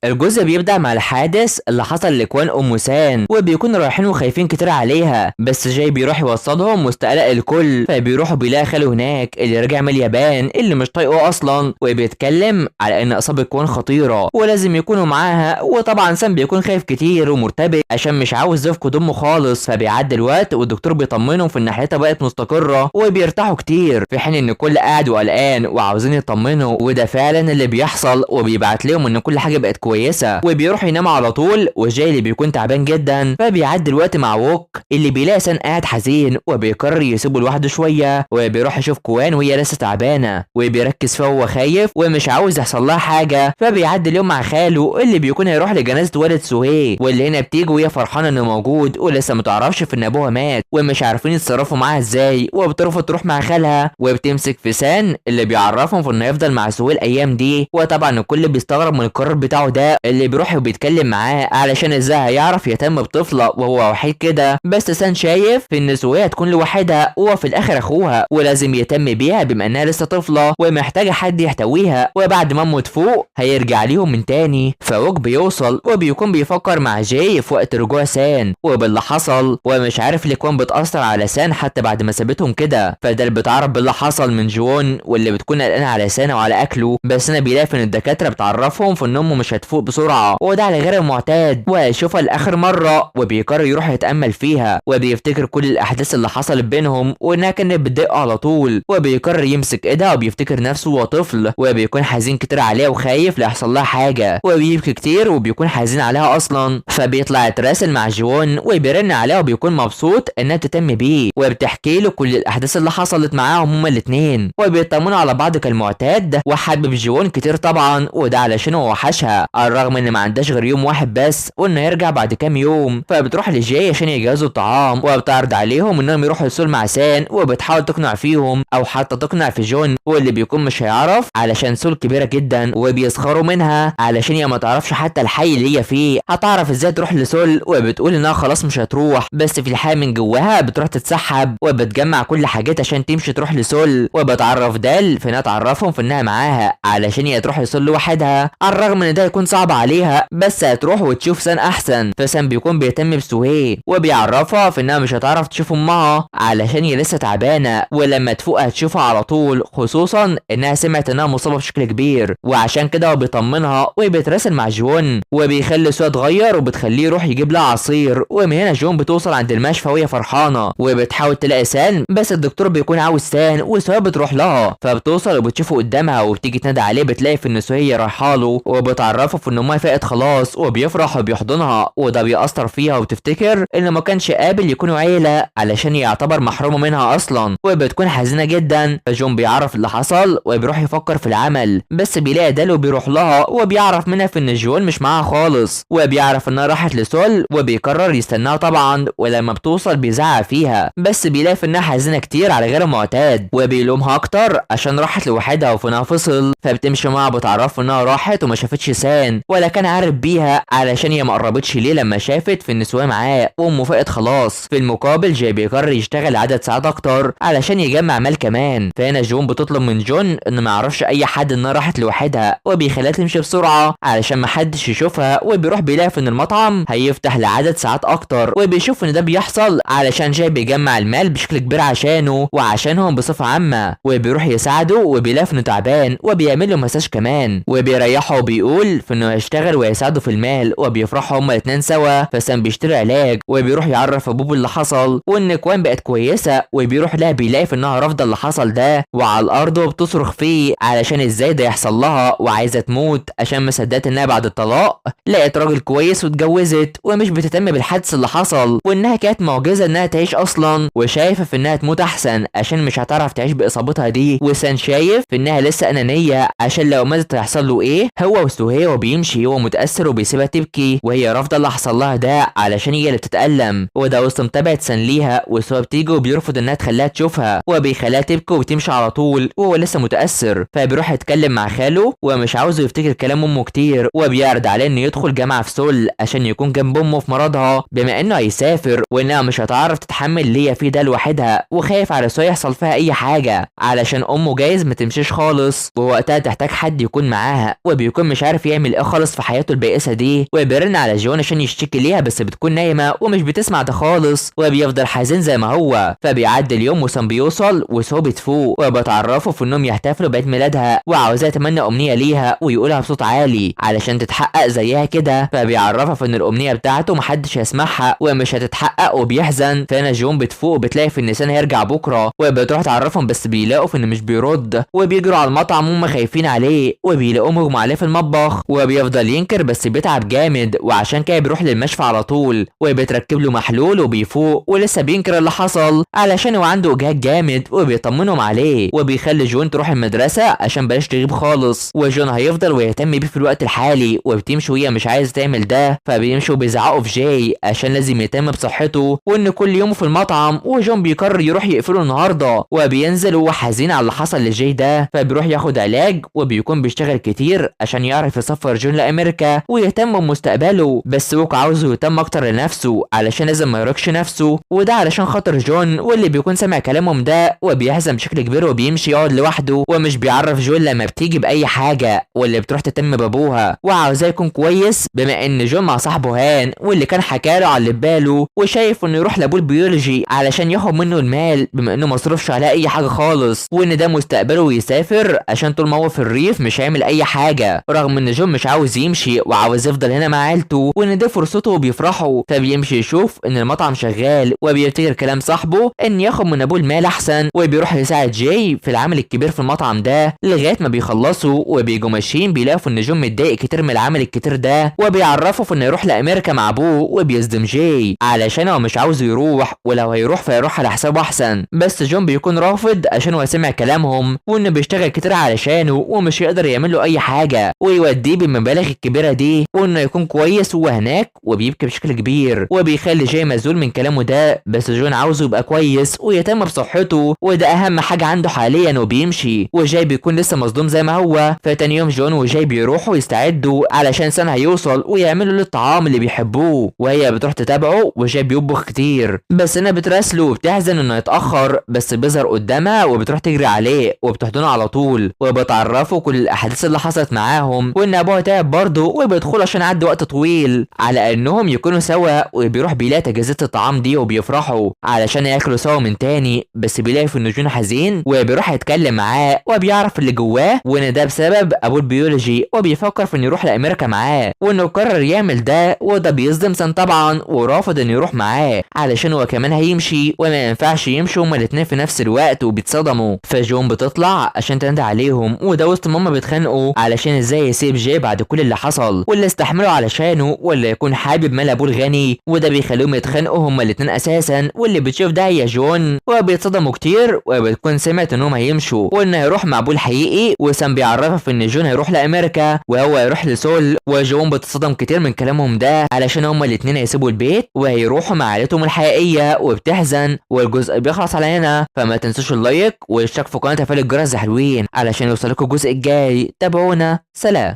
الجزء بيبدأ مع الحادث اللي حصل لكوان ام سان، وبيكونوا رايحين وخايفين كتير عليها، بس جاي بيروح يوصلهم وسط قلق الكل. فبيروحوا بيلاقي خاله هناك اللي رجع من اليابان اللي مش طايقه اصلا، وبيتكلم على ان اصابه كوان خطيره ولازم يكونوا معاها. وطبعا سان بيكون خايف كتير ومرتبك عشان مش عاوز يفقد دمه خالص. فبيعدي الوقت والدكتور بيطمنهم في ان حالتها بقت مستقره وبيرتاحوا كتير، في حين ان الكل قاعد وقلقان وعاوزين يطمنوا، وده فعلا اللي بيحصل. وبيبعت لهم ان كل حاجه بقت كويسه وبيروح ينام على طول. وجاي اللي بيكون تعبان جدا. فبيعدي الوقت مع ووك اللي بيلاقي سان قاعد حزين وبيقرر يسيبه لوحده شويه، وبيروح يشوف كوان وهي لسه تعبانه وبيركز فيها وهو خايف ومش عاوز يحصل لها حاجه. فبيعدي اليوم مع خاله اللي بيكون هيروح لجنازه والد سوهي، واللي هنا بتيجي وهي فرحانه انه موجود ولسه متعرفش في ان ابوها مات ومش عارفين يتصرفوا معاها ازاي. وبترفض تروح مع خالها وبتمسك في سان اللي بيعرفهم في انه يفضل مع سوهي الايام دي. وطبعا الكل بيستغرب من القرار بتاعه ده، اللي بيروح وبيتكلم معاه علشان ازاي هيعرف يهتم بطفله وهو وحيد كده. بس سان شايف في ان سوهي هتكون لوحدها وهو في الاخر اخوها ولازم يهتم بيها بما انها لسه طفله ومحتاجه حد يحتويها. وبعد ما امه تفوق هيرجع ليهم من تاني. فوك بيوصل وبيكون بيفكر مع جاي في وقت رجوع سان وباللي حصل، ومش عارف ليه كوان بتأثر على سان حتى بعد ما سابتهم كده. فده اللي بتعرف باللي حصل من جون، واللي بتكون قلقانه على سان وعلى اكله. بس انا بيلاقي ان الدكاتره بتعرفهم في ان امه مش هتفوق بسرعه، وده على غير المعتاد. وهيشوفها لاخر مره وبيقرر يروح يتامل فيها، وبيفتكر كل الاحداث اللي حصلت بينهم وانها كانت بتضايقه على طول. وبيقرر يمسك ايدها وبيفتكر نفسه وهو طفل، وبيكون حزين كتير عليها وخايف لا يحصل لها حاجه، وبيبكي كتير وبيكون حزين عليها اصلا. فبيطلع يتراسل مع جون وبيرن عليها وبيكون مبسوط انها تهتم بيه، وبتحكي له كل الاحداث اللي حصلت معاهم هما الاثنين، وبيطمنوا على بعض كالمعتاد. وحابب جون كتير طبعا، وده علشان هو وحشها على الرغم ان ما عندهاش غير يوم واحد بس وانه يرجع بعد كام يوم. فبتروح لجاي عشان يجهزوا الطعام، وبتعرض عليهم انهم يروحوا السول مع سان، وبتحاول تقنع فيهم او حتى تقنع في جون، واللي بيكون مش هيعرف علشان سول كبيره جدا. وبيسخروا منها علشان هي ما تعرفش حتى الحي اللي هي فيه، هتعرف ازاي تروح لسول. وبتقول انها خلاص مش هتروح، بس في الحقيقه من جواها بتروح تتسحب وبتجمع كل حاجات عشان تمشي تروح لسول. وبتعرف دال في انها تعرفهم في انها معاها علشان هي تروح لسول لوحدها، على الرغم ان ده يكون صعب عليها، بس هتروح وتشوف سان احسن. فسان بيكون بيهتم بسوهي وبيعرفها في انها مش هتعرف تشوف امها علشان هي لسه تعبانه، ولما تفوق هتشوفها على طول، خصوصا انها سمعت انها مصابه بشكل كبير. وعشان كده هو بيطمنها وبيتراسل مع جون وبيخلي سوها تغير وبتخليه يروح يجيب لها عصير. ومن هنا جون بتوصل عند المشفى وهي فرحانه وبتحاول تلاقي سان، بس الدكتور بيكون عاوز سان وسوها بتروح لها. فبتوصل وبتشوفه قدامها وبتيجي تنادي عليه، بتلاقي في ان سوهي رايحه له وبتعرفه في ان امها فاقت خلاص، وبيفرح وبيحضنها. وده بيأثر فيها وبتفتكر ان ما كانش قابل يكونوا عيله علشان يعتبر محرومه منها اصلا، وبتكون حزينه جدا. فجون بيعرف اللي حصل وبيروح يفكر في العمل، بس بيلاقي دال وبيروح لها وبيعرف منها في ان جون مش معاها خالص، وبيعرف انها راحت لسول وبيقرر يستناها طبعا. ولما بتوصل بيزعق فيها، بس بيلاقي في انها حزينه كتير على غير المعتاد وبيلومها اكتر عشان راحت لوحدها وفينها فصل. فبتمشي معاها بتعرف انها راحت وما شافتش سان ولا كان عارف بيها علشان هي ما قربتش ليه لما شافت في ان سواه معاه وامه فقت خلاص. في المقابل جاي بيقرر يشتغل عدد ساعات اكتر علشان يجمع مال كمان. فهنا جون بتطلب من جون انه ما يعرفش اي حد انها راحت لوحدها، وبيخليها تمشي بسرعه علشان ما حدش يشوفها. وبيروح بيلاقي في ان المطعم هيفتح لعدد ساعات اكتر، وبيشوف ان ده بيحصل علشان جاي بيجمع المال بشكل كبير عشانه وعشانهم بصفه عامه. وبيروح يساعده وبيلاقي انه تعبان وبيعمل له مساج كمان وبيريحه، وبيقول في انه هيشتغل ويساعده في المال. وبيفرحوا هما الاثنين سوا. فسام بيشتري علاج وبيروح يعرف ابوه اللي حصل وان كوان بقت كويسه، وبيروح لها بيلاقي في انها رافضه اللي حصل ده وعلى الارض وبتصرخ فيه علشان ازاي ده يحصل لها وعايزه تموت عشان مصدقت انها بعد الطلاق لقت راجل كويس واتجوزت ومش بتهتم بالحادث اللي حصل، وانها كانت معجزه انها تعيش اصلا، وشايفه في انها تموت احسن عشان مش هتعرف تعيش باصابتها دي. وسان شايف في انها لسه انانيه عشان لو ماتت هيحصل له ايه هو وسوهي. وبيمشي هو متاثر وبيسيبها تبكي وهي رافضه اللي حصل لها ده علشان هي اللي بتتالم. وده وسط متابعه سان ليها، وسوهي بتيجي وبيرفض انها تخليها تشوفها وبيخليها تبكي وبتمشي على طول وهو لسه متاثر. فبيروح يتكلم مع خاله ومش عاوزه يفتكر كلام امه كتير، وبيعرض عليه انه يدخل جامعه في سول عشان يكون جنب امه في مرضها بما انه هيسافر وانها مش هتعرف تتحمل اللي هي فيه ده لوحدها، وخايف على سوهي يحصل فيها اي حاجه علشان امه جايز ما تمشيش خالص ووقتها تحتاج حد يكون معاها، وبيكون مش عارف يعمل بيعمل ايه خالص في حياته البائسه دي، وبيرن على جون عشان يشتكي ليها بس بتكون نايمه ومش بتسمع ده خالص، وبيفضل حزين زي ما هو. فبيعدي اليوم وسام بيوصل وسو بتفوق وبتعرفوا في انهم يحتفلوا بعيد ميلادها وعاوزاه يتمنى امنيه ليها ويقولها بصوت عالي علشان تتحقق زيها كده. فبيعرفها في ان الامنيه بتاعته محدش هيسمعها ومش هتتحقق وبيحزن. فهنا جون بتفوق وبتلاقي في النسان هيرجع بكره وبتروح تعرفهم بس بيلاقوا في ان مش بيرد، وبيجروا على المطعم وهم خايفين عليه وبيلاقوه مغمى عليه في المطبخ وبيفضل ينكر بس بيتعب جامد وعشان كده بيروح للمشفى على طول وبيتركب له محلول وبيفوق ولسه بينكر اللي حصل علشان هو عنده اجهاد جامد وبيطمنهم عليه وبيخلي جون تروح المدرسه عشان بلاش تغيب خالص. وجون هيفضل ويهتم بيه في الوقت الحالي وبتمشي وهي مش عايزه تعمل ده، فبيمشوا وبيزعقوا في جاي عشان لازم يهتم بصحته وان كل يوم في المطعم. وجون بيقرر يروح يقفله النهارده وبينزل وهو حزين على اللي حصل لجاي ده، فبيروح ياخد علاج وبيكون بيشتغل كتير عشان يعرف يسافر جون لامريكا ويهتم بمستقبله. بس ووك عاوزه يهتم اكتر لنفسه علشان لازم ما يركش نفسه، وده علشان خاطر جون واللي بيكون سامع كلامهم ده وبيحزن بشكل كبير وبيمشي يقعد لوحده ومش بيعرف جون لما بتيجي باي حاجه واللي بتروح تتم بابوها وعاوزاه يكون كويس بما ان جون مع صاحبه هان واللي كان حكاله على اللي بباله وشايف انه يروح لابوه البيولوجي علشان ياخد منه المال بما انه مصرفش على اي حاجه خالص وان ده مستقبله ويسافر عشان طول ما هو في الريف مش هيعمل اي حاجه، رغم ان جون مش عاوز يمشي وعاوز يفضل هنا مع عيلته وان ده فرصته وبيفرحوا. فبيمشي يشوف ان المطعم شغال وبيفتكر كلام صاحبه ان ياخد من ابوه المال احسن وبيروح يساعد جاي في العمل الكبير في المطعم ده لغايه ما بيخلصوا وبيجوا ماشيين بيلاقوا ان جون متضايق كتير من العمل الكتير ده وبيعرفوا في انه يروح لامريكا مع ابوه وبيصدم جاي علشان هو مش عاوز يروح ولو هيروح فيروح على حسابه احسن. بس جون بيكون رافض عشان هو سمع كلامهم وانه بيشتغل كتير علشانه ومش يقدر يعمل له اي حاجه ويوديه بالمبالغ الكبيره دي وانه يكون كويس وهو هناك وبيبكي بشكل كبير وبيخلي جاي مذهول من كلامه ده. بس جون عاوزه يبقى كويس ويهتم بصحته وده اهم حاجه عنده حاليا وبيمشي وجاي بيكون لسه مصدوم زي ما هو. فتاني يوم جون وجاي بيروحوا يستعدوا علشان سان هيوصل ويعملوا له الطعام اللي بيحبوه وهي بتروح تتابعه وجاي بيطبخ كتير بس انا بتراسله وبتحزن انه يتاخر بس بيظهر قدامها وبتروح تجري عليه وبتحضنه على طول وبتعرفه كل الاحداث اللي حصلت معاهم وان ابوها تعب برضه وبيدخلوا عشان يعدي وقت طويل على انهم يكونوا سوا وبيروح بيلاقي تجهيزات الطعام دي وبيفرحوا علشان ياكلوا سوا من تاني بس بيلاقي في ان جون حزين وبيروح يتكلم معاه وبيعرف اللي جواه وان ده بسبب ابوه البيولوجي وبيفكر في انه يروح لامريكا معاه وانه قرر يعمل ده وده بيصدم سان طبعا ورافض انه يروح معاه علشان هو كمان هيمشي وما ينفعش يمشوا هما الاتنين في نفس الوقت وبيتصدموا. فجون بتطلع عشان تنادي عليهم وده وسط ماما بيتخانقوا علشان ازاي يسيب جاي بعد كل اللي حصل واللي استحملوا علشانه ولا يكون حابب مال ابوه الغني وده بيخليهم يتخانقوا هما الاتنين اساسا. واللي بتشوف ده هي جون وبيتصدموا كتير وبتكون سمعت انهم هيمشوا وانه هيروح مع ابوه الحقيقي وسام بيعرفها في ان جون هيروح لامريكا وهو هيروح لسول وجون بتصدم كتير من كلامهم ده علشان هما الاتنين هيسيبوا البيت وهيروحوا مع عائلتهم الحقيقيه وبتحزن. والجزء بيخلص على هنا فما تنسوش اللايك والاشتراك في قناه وتفعيل الجرس حلوين علشان يوصلكوا الجزء الجاي. تابعونا، سلام.